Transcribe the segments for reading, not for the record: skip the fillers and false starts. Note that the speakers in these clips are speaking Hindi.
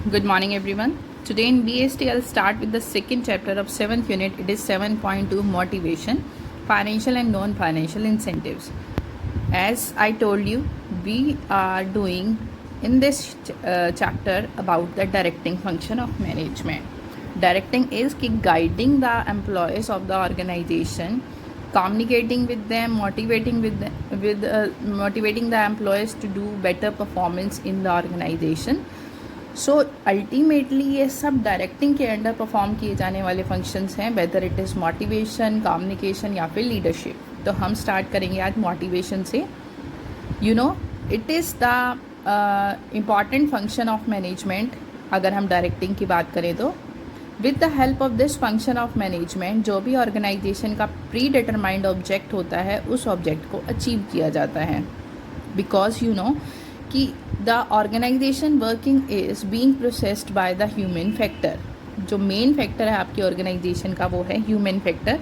Good morning, everyone. Today in BST, I'll start with the second chapter of 7th unit. It is 7.2 Motivation, Financial and Non-Financial Incentives. As I told you, we are doing in this chapter about the directing function of management. Directing is guiding the employees of the organization, communicating with them, motivating the employees to do better performance in the organization. So ultimately ये सब डायरेक्टिंग के अंडर परफॉर्म किए जाने वाले फंक्शंस हैं, whether it is motivation, communication या फिर लीडरशिप. तो हम स्टार्ट करेंगे आज मोटिवेशन से. It is the important function of management. अगर हम डायरेक्टिंग की बात करें तो with the help of this function of management जो भी ऑर्गेनाइजेशन का प्री डिटरमाइंड ऑब्जेक्ट होता है उस ऑब्जेक्ट को अचीव किया जाता है. बिकॉज कि the organization working is being processed by the human factor. जो मेन फैक्टर है आपकी ऑर्गेनाइजेशन का वो है ह्यूमन फैक्टर.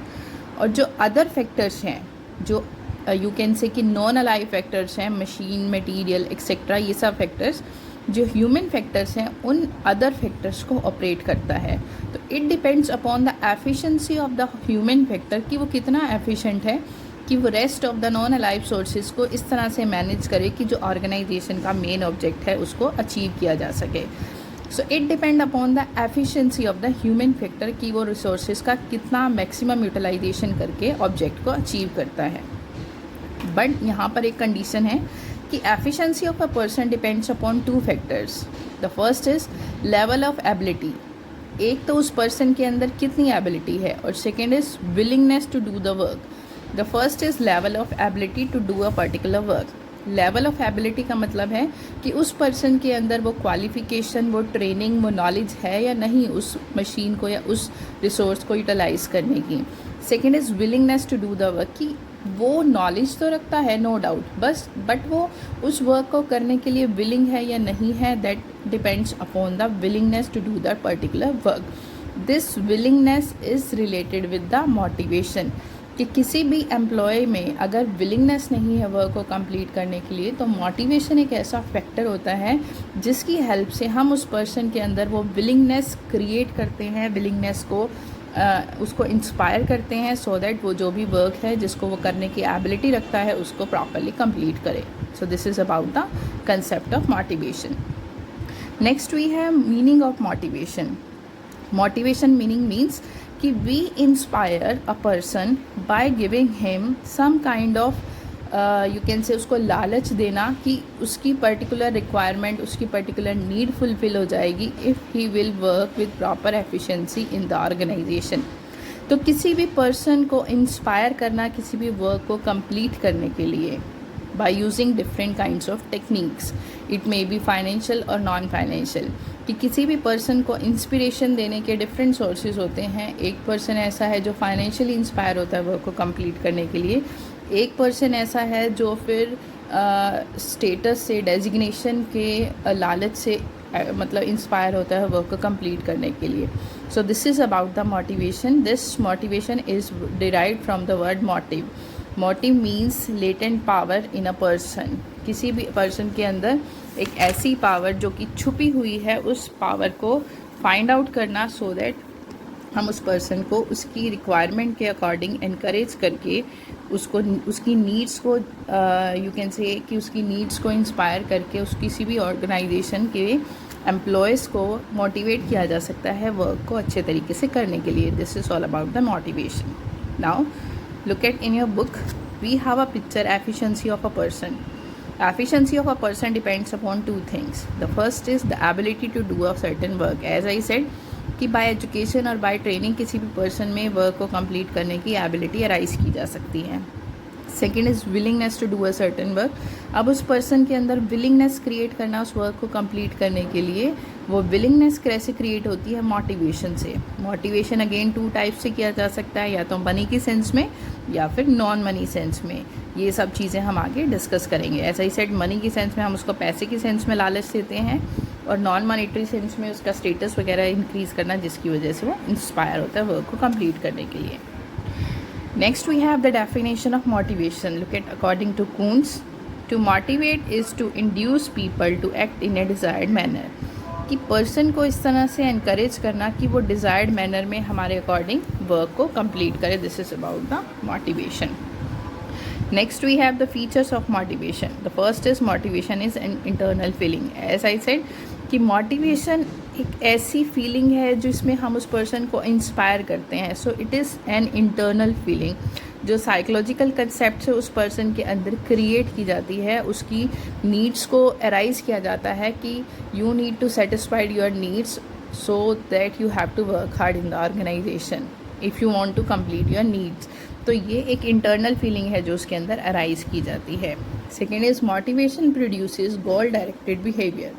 और जो अदर फैक्टर्स हैं, जो यू कैन से कि नॉन अलाइव फैक्टर्स हैं, मशीन, मटीरियल एक्सेट्रा, ये सब फैक्टर्स जो ह्यूमन फैक्टर्स हैं उन अदर फैक्टर्स को ऑपरेट करता है. तो it depends upon the efficiency of the human factor कि वो कितना एफिशिएंट है कि वो rest of the non alive sources को इस तरह से मैनेज करे कि जो ऑर्गेनाइजेशन का मेन ऑब्जेक्ट है उसको अचीव किया जा सके. So it depend upon the efficiency of the human factor कि वो रिसोर्सेज का कितना मैक्सिमम यूटिलाइजेशन करके ऑब्जेक्ट को अचीव करता है. बट यहाँ पर एक कंडीशन है कि efficiency of a person depends upon two factors. The first is level of ability. एक तो उस पर्सन के अंदर कितनी एबिलिटी है, और second is willingness to do the work. The first is level of ability to do a particular work. Level of ability का मतलब है कि उस पर्सन के अंदर वो क्वालिफिकेशन, वो ट्रेनिंग, वो नॉलेज है या नहीं उस मशीन को या उस रिसोर्स को यूटिलाइज करने की. Second is willingness to do the work कि वो नॉलेज तो रखता है नो डाउट, बट वो उस वर्क को करने के लिए विलिंग है या नहीं है. That depends upon the willingness to do the particular work. This willingness is related with the motivation कि किसी भी एम्प्लॉय में अगर विलिंगनेस नहीं है वर्क को कंप्लीट करने के लिए, तो मोटिवेशन एक ऐसा फैक्टर होता है जिसकी हेल्प से हम उस पर्सन के अंदर वो विलिंगनेस क्रिएट करते हैं, विलिंगनेस को उसको इंस्पायर करते हैं सो दैट वो जो भी वर्क है जिसको वो करने की एबिलिटी रखता है उसको प्रॉपरली कंप्लीट करे. So this is about the concept of motivation. Next we have meaning of motivation. Motivation meaning means कि we inspire a person by giving him some kind of you can say उसको लालच देना कि उसकी पर्टिकुलर रिक्वायरमेंट, उसकी पर्टिकुलर नीड फुलफिल हो जाएगी if he will work with proper efficiency in the organisation. तो किसी भी पर्सन को इंस्पायर करना किसी भी वर्क को कंप्लीट करने के लिए by using different kinds of techniques. It may be financial और नॉन फाइनेंशियल. कि किसी भी पर्सन को इंस्पिरेशन देने के डिफरेंट सोर्सेज होते हैं. एक पर्सन ऐसा है जो फाइनेंशियली इंस्पायर होता है वर्क को कंप्लीट करने के लिए. एक पर्सन ऐसा है जो फिर स्टेटस से, डेजिग्नेशन के लालच से मतलब इंस्पायर होता है वर्क को कंप्लीट करने के लिए. सो this is about the motivation. This motivation is derived from the word motive. Motive means latent power in a person. किसी भी पर्सन के अंदर एक ऐसी पावर जो कि छुपी हुई है, उस पावर को फाइंड आउट करना सो दैट हम उस पर्सन को उसकी रिक्वायरमेंट के अकॉर्डिंग इनकरेज करके उसको उसकी नीड्स को यू कैन से कि उसकी नीड्स को इंस्पायर करके उस किसी भी ऑर्गेनाइजेशन के एम्प्लॉयज़ को मोटिवेट किया जा सकता है वर्क को अच्छे तरीके से करने के लिए. This is all about the motivation. Now look at in your book we have a picture efficiency of a person. Efficiency of a person depends upon two things. The first is the ability to do a certain work. As I said कि बाय एजुकेशन और बाय ट्रेनिंग किसी भी पर्सन में वर्क को कंप्लीट करने की एबिलिटी अराइज की जा सकती है. Second is willingness to do a certain work. अब उस पर्सन के अंदर विलिंगनेस क्रिएट करना उस वर्क को कंप्लीट करने के लिए, वो विलिंगनेस कैसे क्रिएट होती है? मोटिवेशन से. मोटिवेशन अगेन टू टाइप से किया जा सकता है, या तो मनी की सेंस में या फिर नॉन मनी सेंस में. ये सब चीज़ें हम आगे डिस्कस करेंगे. ऐसा ही सेट मनी की सेंस में हम उसको पैसे की सेंस में लालच देते हैं, और नॉन मॉनेटरी सेंस में उसका स्टेटस वगैरह इंक्रीज़ करना जिसकी वजह से वो इंस्पायर होता है वर्क को कंप्लीट करने के लिए. Next we have the definition of motivation. Look at according to Kuhns, to motivate is to induce people to act in a desired manner. कि पर्सन को इस तरह से एनकरेज करना कि वो डिज़ायर्ड मैनर में हमारे अकॉर्डिंग वर्क को कंप्लीट करे. This is about the motivation. Next we have the features of motivation. The first is motivation is an internal feeling. As I said कि motivation एक ऐसी फीलिंग है जिसमें हम उस पर्सन को इंस्पायर करते हैं. सो it is an internal feeling जो साइकोलॉजिकल कंसेप्ट से उस पर्सन के अंदर क्रिएट की जाती है. उसकी नीड्स को अराइज किया जाता है कि you need to satisfied your needs so that you have to work hard in the organization if you want to complete your needs. तो ये एक इंटरनल फीलिंग है जो उसके अंदर अराइज की जाती है. Second is motivation produces goal directed behaviour.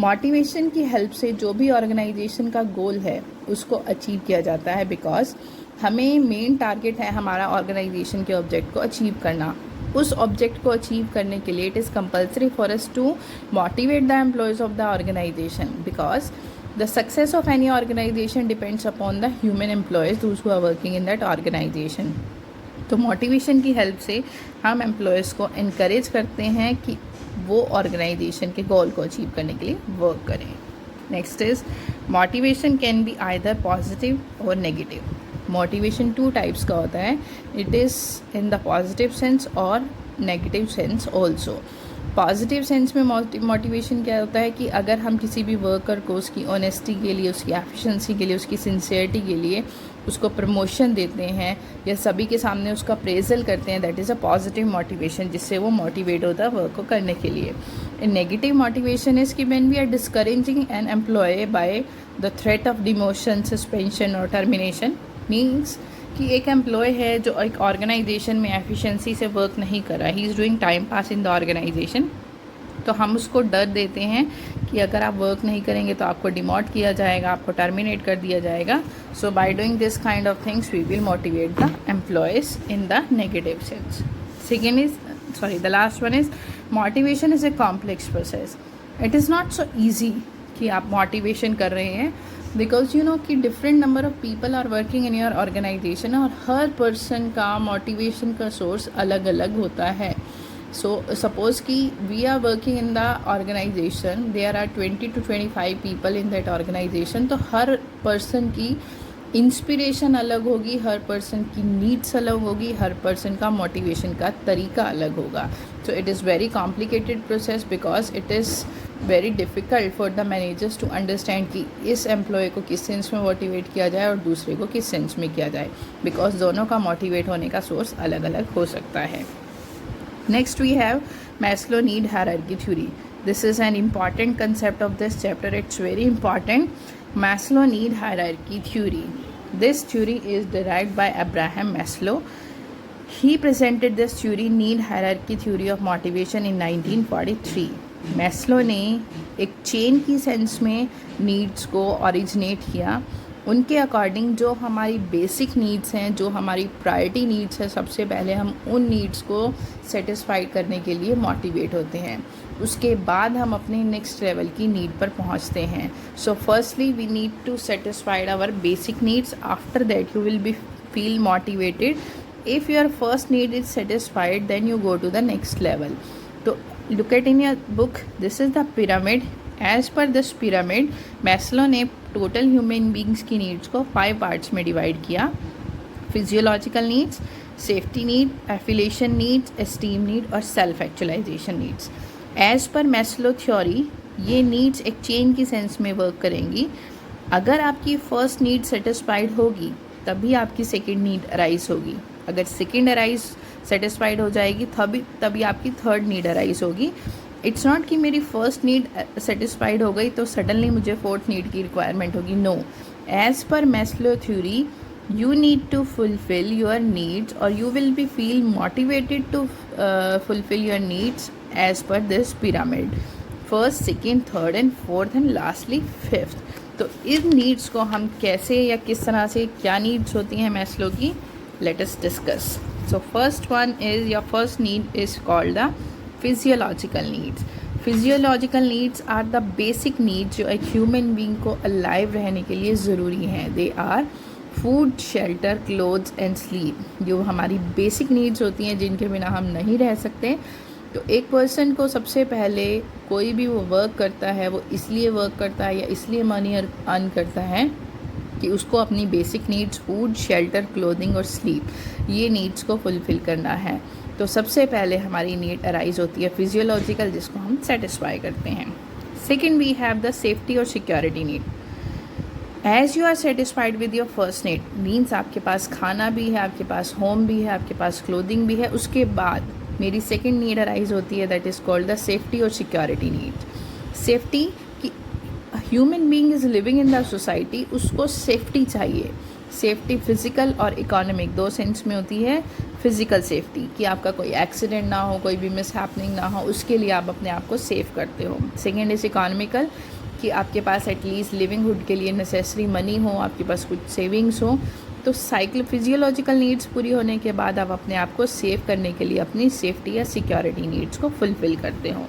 Motivation की हेल्प से जो भी ऑर्गेनाइजेशन का गोल है उसको अचीव किया जाता है. बिकॉज हमें मेन टारगेट है हमारा ऑर्गेनाइजेशन के ऑब्जेक्ट को अचीव करना. उस ऑब्जेक्ट को अचीव करने के लिए it is compulsory for us to motivate the employees of the organization. Because the success of any organization depends upon the human employees those who are working in that organization. तो मोटिवेशन की हेल्प से हम एम्प्लॉयज़ को इनकरेज करते हैं कि वो ऑर्गेनाइजेशन के गोल को अचीव करने के लिए वर्क करें. Next is motivation can be either positive और नेगेटिव. मोटिवेशन 2 टाइप्स का होता है. It is in the positive sense और negative sense also. Positive sense में मोटिवेशन क्या होता है कि अगर हम किसी भी वर्कर को उसकी ऑनेस्टी के लिए, उसकी एफिशिएंसी के लिए, उसकी सिंसियरिटी के लिए उसको प्रमोशन देते हैं या सभी के सामने उसका प्रेजल करते हैं, that is a positive motivation जिससे वो मोटिवेट होता है वर्क को करने के लिए. नेगेटिव मोटिवेशन इज़ कि when we are discouraging an employee by the threat of demotion, suspension और टर्मिनेशन. मीन्स कि एक एम्प्लॉय है जो एक ऑर्गेनाइजेशन में एफिशिएंसी से वर्क नहीं कर रहा, he is doing time pass in the organisation. तो हम उसको डर देते हैं कि अगर आप वर्क नहीं करेंगे तो आपको डिमोट किया जाएगा, आपको टर्मिनेट कर दिया जाएगा. So by doing this kind of things we will motivate the employees in the negative sense. Second is the last one is motivation is a complex process. It is not so easy कि आप मोटिवेशन कर रहे हैं बिकॉज यू नो कि different number of people are working in your organisation और हर पर्सन का मोटिवेशन का सोर्स अलग अलग होता है. सो सपोज कि we are working in the organization, there are 20 to 25 people in that organization. तो हर पर्सन की इंस्पिरेशन अलग होगी, हर पर्सन की नीड्स अलग होगी, हर पर्सन का मोटिवेशन का तरीका अलग होगा. So it is very complicated process because it is very difficult for the managers to understand कि इस एम्प्लॉय को किस सेंस में मोटिवेट किया जाए और दूसरे को किस सेंस में किया जाए, बिकॉज दोनों का मोटिवेट होने का सोर्स अलग अलग हो सकता है. Next we have Maslow need hierarchy theory. This is an important concept of this chapter. It's very important. Maslow need hierarchy theory. This theory is derived by Abraham Maslow. He presented this theory, need hierarchy theory of motivation in 1943. Maslow ने एक चेन की सेंस में नीड्स को ओरिजिनेट किया. उनके अकॉर्डिंग जो हमारी बेसिक नीड्स हैं, जो हमारी प्रायोरिटी नीड्स है, सबसे पहले हम उन नीड्स को सेटिस्फाइड करने के लिए मोटिवेट होते हैं. उसके बाद हम अपने नेक्स्ट लेवल की नीड पर पहुंचते हैं. So firstly we need to satisfied our basic needs. After that you will be feel motivated. If your first need is satisfied then you go to the next level. तो look at in your book, this is the pyramid. As per this pyramid Maslow ने टोटल ह्यूमन बींग्स की नीड्स को 5 पार्ट्स में डिवाइड किया. Physiological needs, safety need, affiliation needs, esteem need और self actualization needs. As per Maslow theory ये नीड्स एक चेन की सेंस में वर्क करेंगी. अगर आपकी फर्स्ट नीड सेटिस्फाइड होगी तभी आपकी सेकेंड नीड अराइज होगी. अगर सेकेंड अराइज सेटिस्फाइड हो जाएगी तभी आपकी थर्ड नीड अराइज होगी. इट्स नॉट कि मेरी फर्स्ट नीड सेटिस्फाइड हो गई तो सडनली मुझे फोर्थ नीड की रिक्वायरमेंट होगी. No, as per Maslow theory you need to fulfill your needs or you will be feel motivated to fulfill your needs as per this pyramid. First, second, third and fourth and lastly fifth. तो इन नीड्स को हम कैसे या किस तरह से, क्या नीड्स होती हैं मैस्लो की, let us discuss. So first one is, your first need is called the physiological needs. Physiological needs are the basic needs जो एक ह्यूमन बींग को अलाइव रहने के लिए ज़रूरी हैं. They are food, shelter, clothes and sleep. जो हमारी बेसिक नीड्स होती हैं जिनके बिना हम नहीं रह सकते. तो एक पर्सन को सबसे पहले कोई भी वो वर्क करता है वो इसलिए वर्क करता है या इसलिए मनी अर्न करता है कि उसको अपनी basic needs food, shelter, clothing और स्लीप, ये नीड्स को फुलफ़िल करना है। तो सबसे पहले हमारी नीड अराइज होती है फिजियोलॉजिकल, जिसको हम सेटिस्फाई करते हैं। Second we have the safety और security need. As you are satisfied with your first need, means आपके पास खाना भी है, आपके पास होम भी है, आपके पास क्लोथिंग भी है, उसके बाद मेरी सेकेंड नीड अराइज होती है, that is called the safety और सिक्योरिटी नीड। सेफ्टी कि human being is living in the society, उसको सेफ्टी चाहिए। सेफ्टी फिज़िकल और इकोनॉमिक दो सेंस में होती है। फिज़िकल सेफ्टी कि आपका कोई एक्सीडेंट ना हो, कोई भी मिस हैपनिंग ना हो, उसके लिए आप अपने आप को सेफ करते हो। सेकेंड इज़ इकोनॉमिकल कि आपके पास एटलीस्ट लिविंगहुड के लिए नेसेसरी मनी हो, आपके पास कुछ सेविंग्स हो। तो साइकिल फिजियोलॉजिकल नीड्स पूरी होने के बाद आप अपने आप को सेव करने के लिए अपनी सेफ्टी या सिक्योरिटी नीड्स को फुलफ़िल करते हो।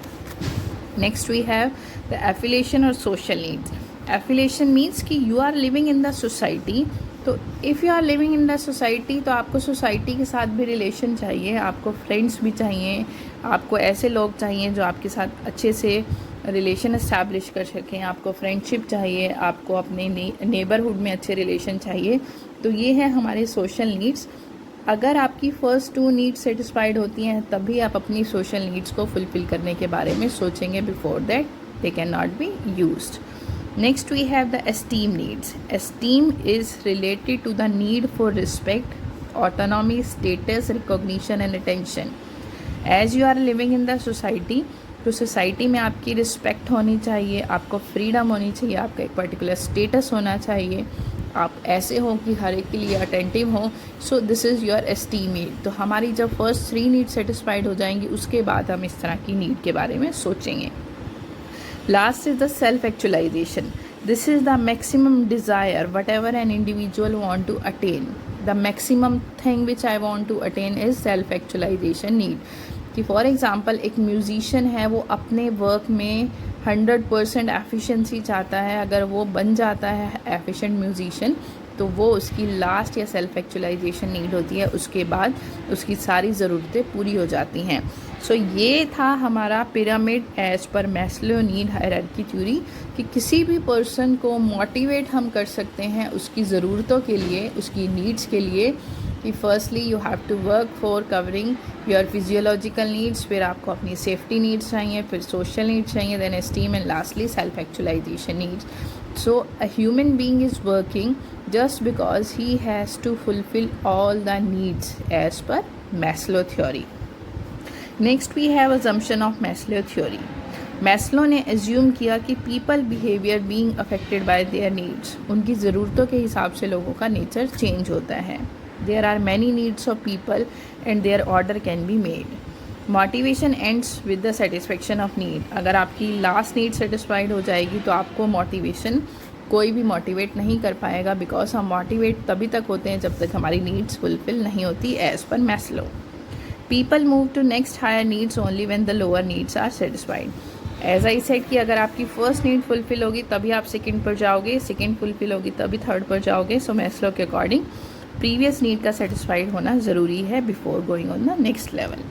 Next we have the affiliation और सोशल नीड्स। एफिलिएशन मीन्स कि you are living in the society, तो if you are living in the society तो आपको सोसाइटी के साथ भी रिलेशन चाहिए, आपको फ्रेंड्स भी चाहिए, आपको ऐसे लोग चाहिए जो आपके साथ अच्छे से रिलेशन इस्टेब्लिश कर सकें, आपको फ्रेंडशिप चाहिए, आपको अपने नेबरहुड में अच्छे रिलेशन चाहिए। तो ये है हमारे सोशल नीड्स। अगर आपकी फ़र्स्ट टू नीड्स सेटिस्फाइड होती हैं तभी आप अपनी सोशल नीड्स को फुलफ़िल करने के बारे में सोचेंगे, before that they can not be used. Next we have the esteem needs. Esteem is related to the need for respect, autonomy, status, recognition and attention. As you are living in the society, तो सोसाइटी में आपकी रिस्पेक्ट होनी चाहिए, आपको फ्रीडम होनी चाहिए, आपका एक पर्टिकुलर स्टेटस होना चाहिए, आप ऐसे हो कि हर एक के लिए अटेंटिव हो। सो this is your esteem need. तो हमारी जब फर्स्ट थ्री नीड सेटिस्फाइड हो जाएंगी उसके बाद हम इस तरह की नीड के बारे में सोचेंगे। Last is the self-actualization. This is the maximum desire whatever an individual want to attain. The maximum thing which I want to attain is self-actualization need. कि फॉर एग्ज़ाम्पल एक म्यूज़िशियन है, वो अपने वर्क में 100% एफिशिएंसी चाहता है। अगर वो बन जाता है एफिशिएंट म्यूज़िशियन तो वो उसकी लास्ट या सेल्फ एक्चुअलाइजेशन नीड होती है, उसके बाद उसकी सारी ज़रूरतें पूरी हो जाती हैं। सो ये था हमारा pyramid as per Maslow need hierarchy theory कि किसी भी पर्सन को मोटिवेट हम कर सकते हैं उसकी ज़रूरतों के लिए, उसकी नीड्स के लिए कि firstly you have to work for covering your physiological needs, फिर आपको अपनी सेफ्टी नीड्स चाहिए, फिर सोशल नीड्स चाहिए, then esteem and lastly self actualization needs. So a human being is working just because he has to fulfill all the needs as per Maslow theory. Next we have assumption of Maslow theory. Maslow ने assume किया कि people behavior being affected by their needs, उनकी ज़रूरतों के हिसाब से लोगों का nature change होता है. There are many needs of people and their order can be made. Motivation ends with the satisfaction of need. अगर आपकी लास्ट नीड सेटिस्फाइड हो जाएगी तो आपको मोटिवेशन कोई भी मोटिवेट नहीं कर पाएगा, बिकॉज हम मोटिवेट तभी तक होते हैं जब तक हमारी नीड्स फुलफिल नहीं होती as per Maslow. People move to next higher needs only when the lower needs are satisfied. As I said कि अगर आपकी फर्स्ट नीड फुलफिल होगी तभी आप सेकेंड पर जाओगे, सेकेंड फुलफिल होगी तभी थर्ड पर जाओगे. सो मैस्लो के अकॉर्डिंग प्रीवियस नीड का सेटिस्फाइड होना ज़रूरी है before going on the next level.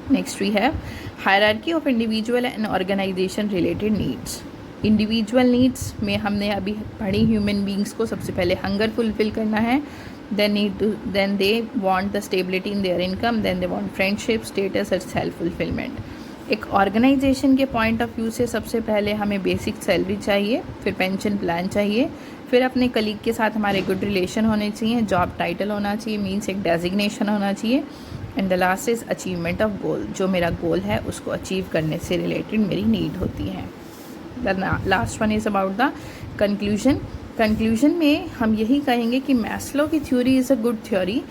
Next we have hierarchy of individual and organization related needs. Individual needs में हमने अभी पढ़ी human beings को सबसे पहले hunger fulfill करना है, then they want the stability in their income, then they want friendship, status and self fulfillment. एक ऑर्गेनाइजेशन के पॉइंट ऑफ व्यू से सबसे पहले हमें बेसिक सैलरी चाहिए, फिर पेंशन प्लान चाहिए, फिर अपने कलीग के साथ हमारे गुड रिलेशन होने चाहिए, जॉब टाइटल होना चाहिए, मीन्स एक डेजिग्नेशन होना चाहिए, and the last is achievement of goal. जो मेरा गोल है उसको अचीव करने से रिलेटेड मेरी नीड होती है. The last one is about the conclusion. Conclusion में हम यही कहेंगे कि मैस्लो की theory is a good theory,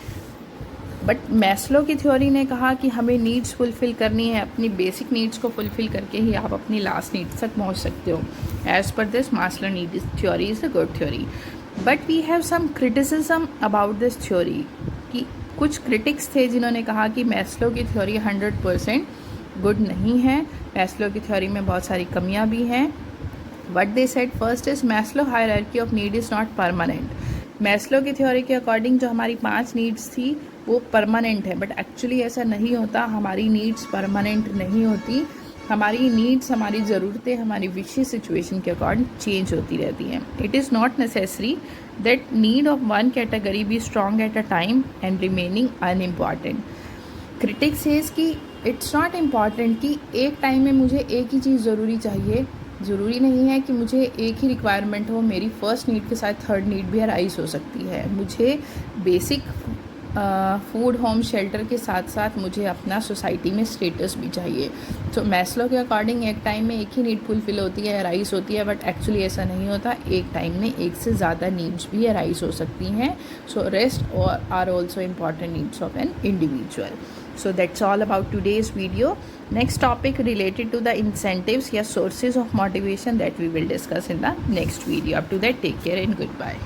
but Maslow की थ्योरी ने कहा कि हमें नीड्स फुलफ़िल करनी है, अपनी बेसिक नीड्स को फुलफ़िल करके ही आप अपनी लास्ट नीड्स तक पहुंच सकते हो. As per this Maslow need theory is a good theory, but we have some criticism about this theory. कि कुछ क्रिटिक्स थे जिन्होंने कहा कि मैस्लो की थ्योरी 100% गुड नहीं है, मैस्लो की थ्योरी में बहुत सारी कमियां भी हैं. What they said first is Maslow hierarchy of need is not permanent. Maslow की थ्योरी के अकॉर्डिंग जो हमारी 5 नीड्स थी वो परमानेंट है, बट एक्चुअली ऐसा नहीं होता. हमारी नीड्स परमानेंट नहीं होती. हमारी नीड्स, हमारी ज़रूरतें, हमारी विशेष सिचुएशन के अकॉर्डिंग चेंज होती रहती हैं. It is not necessary that need of one category be strong at a time and remaining unimportant. Critic says कि इट्स नॉट इम्पॉर्टेंट कि एक टाइम में मुझे एक ही चीज़ ज़रूरी चाहिए. ज़रूरी नहीं है कि मुझे एक ही रिक्वायरमेंट हो. मेरी फर्स्ट नीड के साथ थर्ड नीड भी अराइज हो सकती है. मुझे बेसिक फूड, होम, शेल्टर के साथ साथ मुझे अपना सोसाइटी में स्टेटस भी चाहिए. तो मैस्लो के अकॉर्डिंग एक टाइम में एक ही नीड फुलफिल होती है, अराइज होती है, बट एक्चुअली ऐसा नहीं होता. एक टाइम में एक से ज़्यादा नीड्स भी अराइज हो सकती हैं. सो रेस्ट और are also important needs of an individual. So that's all about today's video. Next topic related to the incentives या sources of motivation that we will discuss in the next video. Up to that, take care and goodbye.